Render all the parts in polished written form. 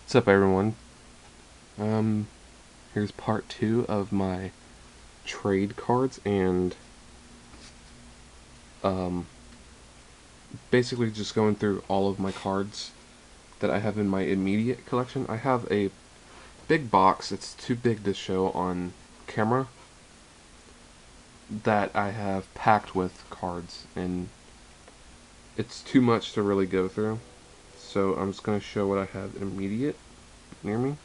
What's up, everyone? Here's part 2 of my trade cards, and um, basically just going through all of my cards that I have in my immediate collection. I have a big box, it's too big to show on camera, that I have packed with cards, and it's too much to really go through. So I'm just going to show what I have immediate near me.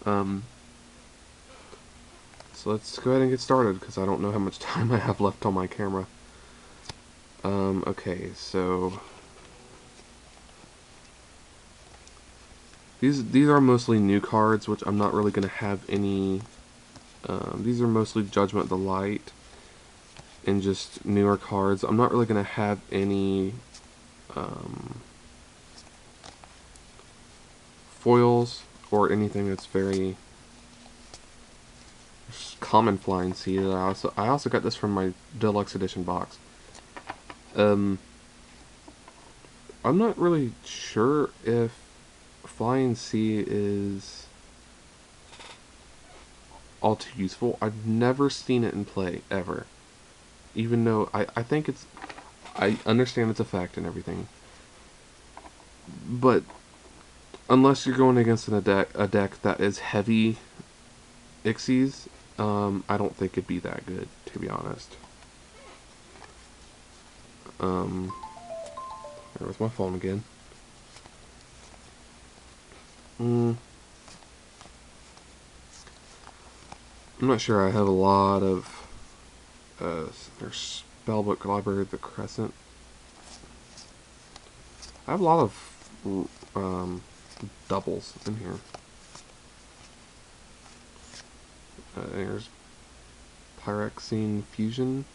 So let's go ahead and get started, because I don't know how much time I have left on my camera. Okay, so these are mostly new cards, which I'm not really going to have any. These are mostly Judgment of the Light and just newer cards. I'm not really going to have any foils or anything that's very common Flying Sea. I also got this from my deluxe edition box. I'm not really sure if Flying Sea is all too useful. I've never seen it in play ever. Even though I think it's, I understand its effect and everything, but unless you're going against a deck that is heavy Ixies, I don't think it'd be that good, to be honest. There was my phone again. I'm not sure. I have a lot of there's Spellbook Library of the Crescent. I have a lot of doubles in here. There's Pyrexene Fusion.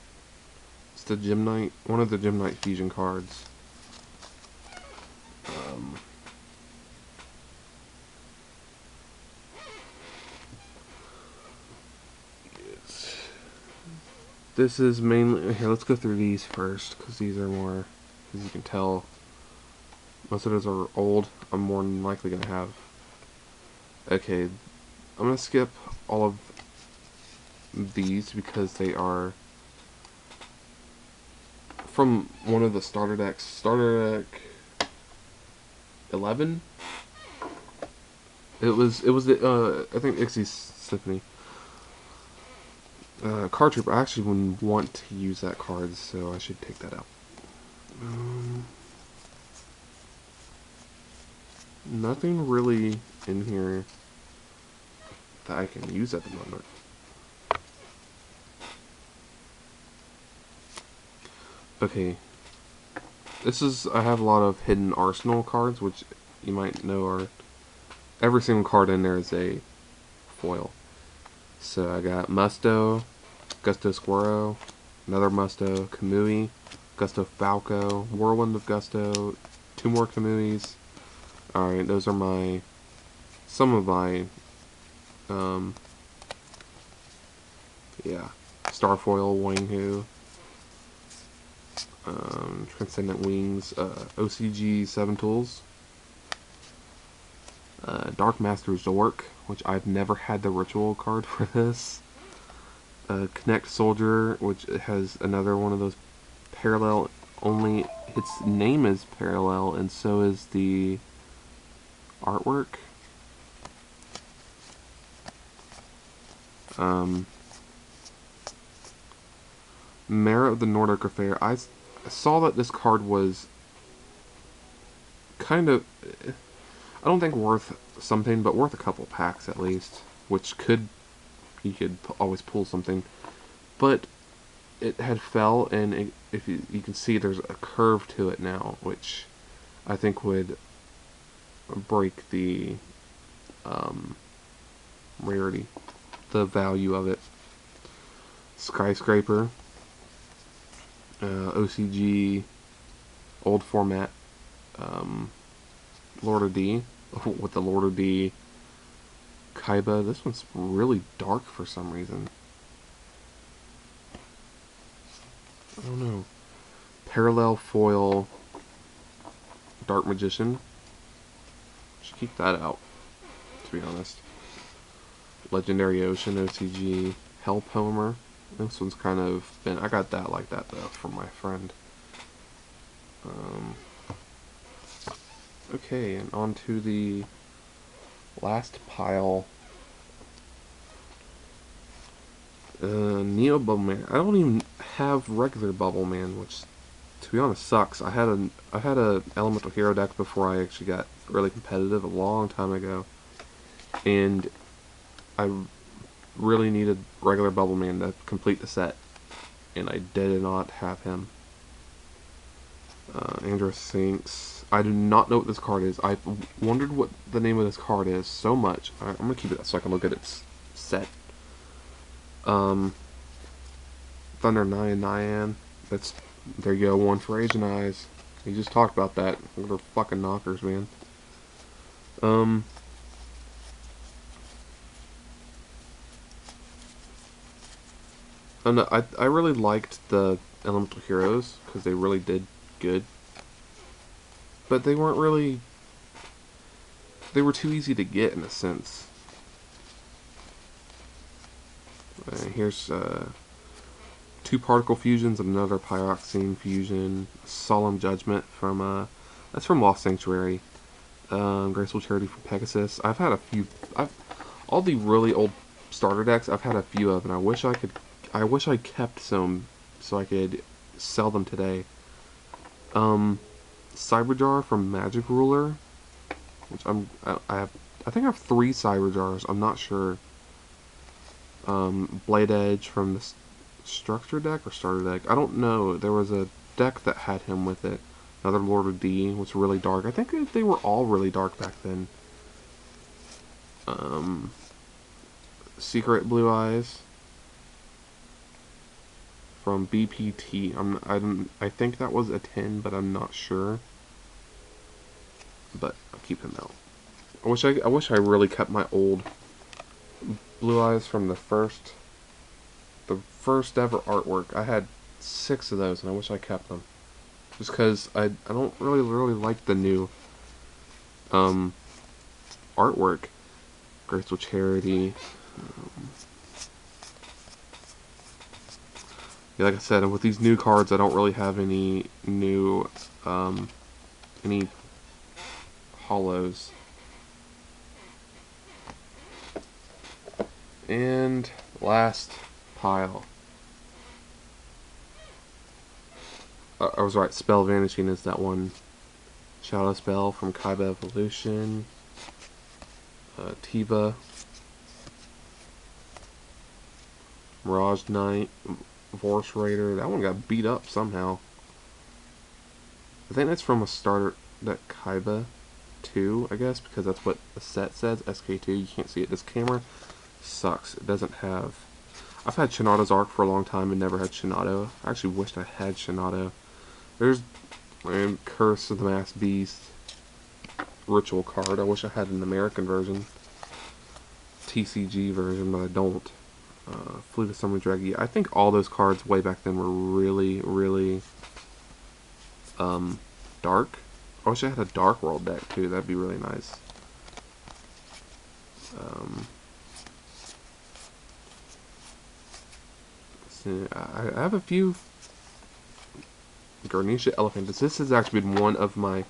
It's the Gymnite, one of the Gymnite fusion cards. This is mainly, here, let's go through these first, because these are more, as you can tell, most of those are old. I'm more than likely going to have. Okay, I'm going to skip all of these because they are from one of the starter decks. Starter deck 11? It was the, I think Ixie's Symphony. Card Trooper, I actually wouldn't want to use that card, so I should take that out. Nothing really in here that I can use at the moment. Okay. I have a lot of hidden arsenal cards, which you might know are, every single card in there is a foil. So I got Musto, Gusto Squirrel, another Musto, Kamui, Gusto Falco, Whirlwind of Gusto, 2 more Kamuis. Alright, those are some of my, yeah, Starfoil, Wanghu, Transcendent Wings, OCG 7 Tools, Dark Master Zork, which I've never had the ritual card for this, Connect Soldier, which has another one of those parallel, only its name is parallel, and so is the artwork. Mara of the Nordic Affair. I saw that this card was kind of, I don't think worth something, but worth a couple packs at least, which you could always pull something. But it had fell, and if you can see, there's a curve to it now, which I think would break the rarity, the value of it. Skyscraper, OCG, old format, Lord of D, with the Lord of D Kaiba. This one's really dark for some reason. I don't know. Parallel foil Dark Magician. keep that out, to be honest. Legendary Ocean OCG, Hellpomer. This one's kind of been, I got that like that though from my friend. Okay, and on to the last pile. Neo Bubble Man. I don't even have regular Bubble Man, which, to be honest, sucks. I had a Elemental Hero deck before I actually got really competitive a long time ago, and I really needed regular Bubble Man to complete the set, and I did not have him. Andros Sinks. I do not know what this card is. I've wondered what the name of this card is so much. I'm gonna keep it so I can look at its set. Thunder Nyan. That's, there you go, one for Asian Eyes. We just talked about that. They're fucking knockers, man. And I really liked the Elemental Heroes because they really did good, but they weren't really. They were too easy to get in a sense. Here's two Particle Fusions and another Pyroxene Fusion. Solemn Judgment from that's from Lost Sanctuary. Graceful Charity from Pegasus. I've had a few. All the really old starter decks I've had a few of, and I wish I kept some so I could sell them today. Cyberjar from Magic Ruler, which I think I have 3 Cyberjars. I'm not sure. Blade Edge from the Structure deck or Starter deck. I don't know. There was a deck that had him with it. Another Lord of D was really dark. I think they were all really dark back then. Secret Blue Eyes from BPT. I think that was a 10, but I'm not sure. But I'll keep him out. I wish I really kept my old Blue Eyes from the first ever artwork. I had 6 of those, and I wish I kept them. Just because I don't really like the new artwork. Graceful Charity. Yeah, like I said, with these new cards, I don't really have any new any hollows. And last pile. I was right, Spell Vanishing is that one. Shadow Spell from Kaiba Evolution. Tiva. Mirage Knight. Vorse Raider. That one got beat up somehow. I think that's from a starter that Kaiba 2, I guess, because that's what the set says, SK2. You can't see it. This camera sucks. It doesn't have... I've had Shinato's Arc for a long time and never had Shinato. I actually wished I had Shinato. There's Curse of the Masked Beast Ritual card. I wish I had an American version. TCG version, but I don't. Fleet of Summer Draggy. I think all those cards way back then were really dark. I wish I had a Dark World deck too. That'd be really nice. I have a few Garnisha Elephantus. This has actually been one of my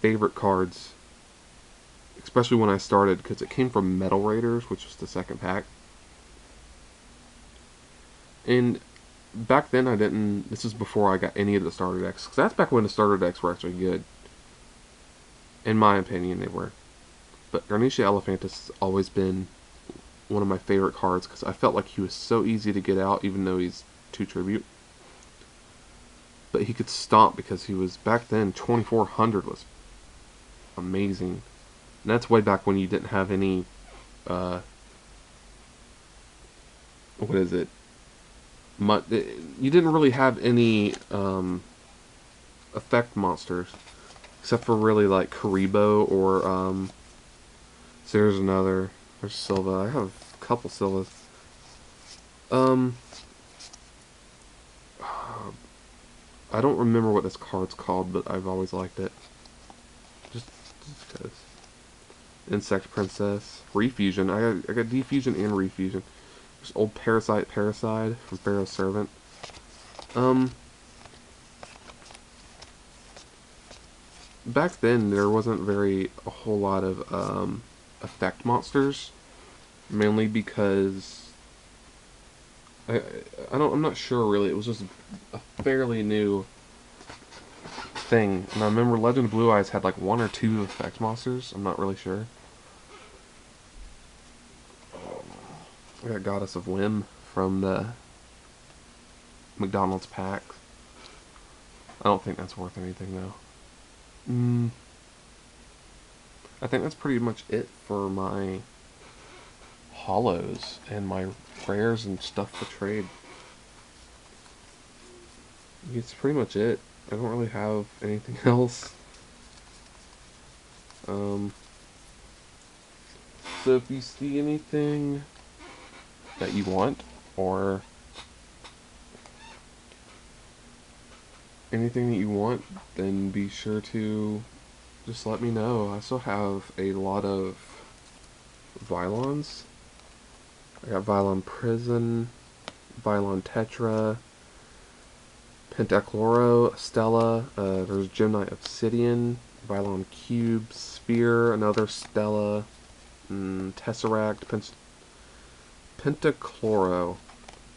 favorite cards, especially when I started, because it came from Metal Raiders, which was the second pack. And back then I didn't, this is before I got any of the starter decks, because that's back when the starter decks were actually good. In my opinion, they were. But Garnisha Elephantus has always been one of my favorite cards, because I felt like he was so easy to get out, even though he's 2 tribute. But he could stomp, because he was, back then, 2400 was amazing. And that's way back when you didn't have any, what is it? You didn't really have any effect monsters, except for really like Karibo or so there's another. There's Silva. I have a couple Silvas. I don't remember what this card's called, but I've always liked it. Just because. Insect Princess, Refusion. I got Defusion and Refusion. There's old Parasite Parasite from Pharaoh's Servant. Back then there wasn't a whole lot of effect monsters, mainly because I'm not sure really. It was just a fairly new thing, and I remember Legend of Blue Eyes had like one or two effect monsters. I'm not really sure. I got Goddess of Whim from the McDonald's pack. I don't think that's worth anything though. I think that's pretty much it for my hollows and my rares and stuff to trade. It's pretty much it. I don't really have anything else. So if you see anything that you want, or anything that you want, then be sure to just let me know. I also have a lot of Vylons. I got Vylon Prison, Vylon Tetra, Pentachloro, Stella, there's Gemini Obsidian, Vylon Cube, Sphere, another Stella, Tesseract, Pentachloro,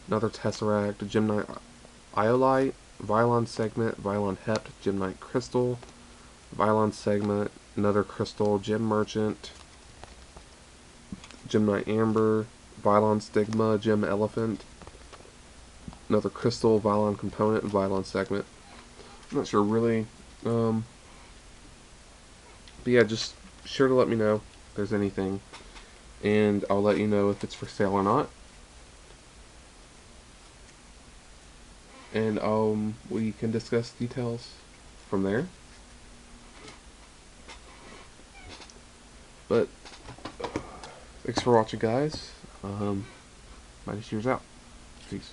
another Tesseract, Gemini Iolite, Vylon Segment, Vylon Hept, Gemnite Crystal, Vylon Segment, another Crystal, Gem Merchant, Gemnite Amber, Vylon Stigma, Gem Elephant, another Crystal, Vylon Component, and Vylon Segment. I'm not sure really. But yeah, just sure to let me know if there's anything, and I'll let you know if it's for sale or not. And we can discuss details from there. But thanks for watching, guys. Mighty Shears out. Peace.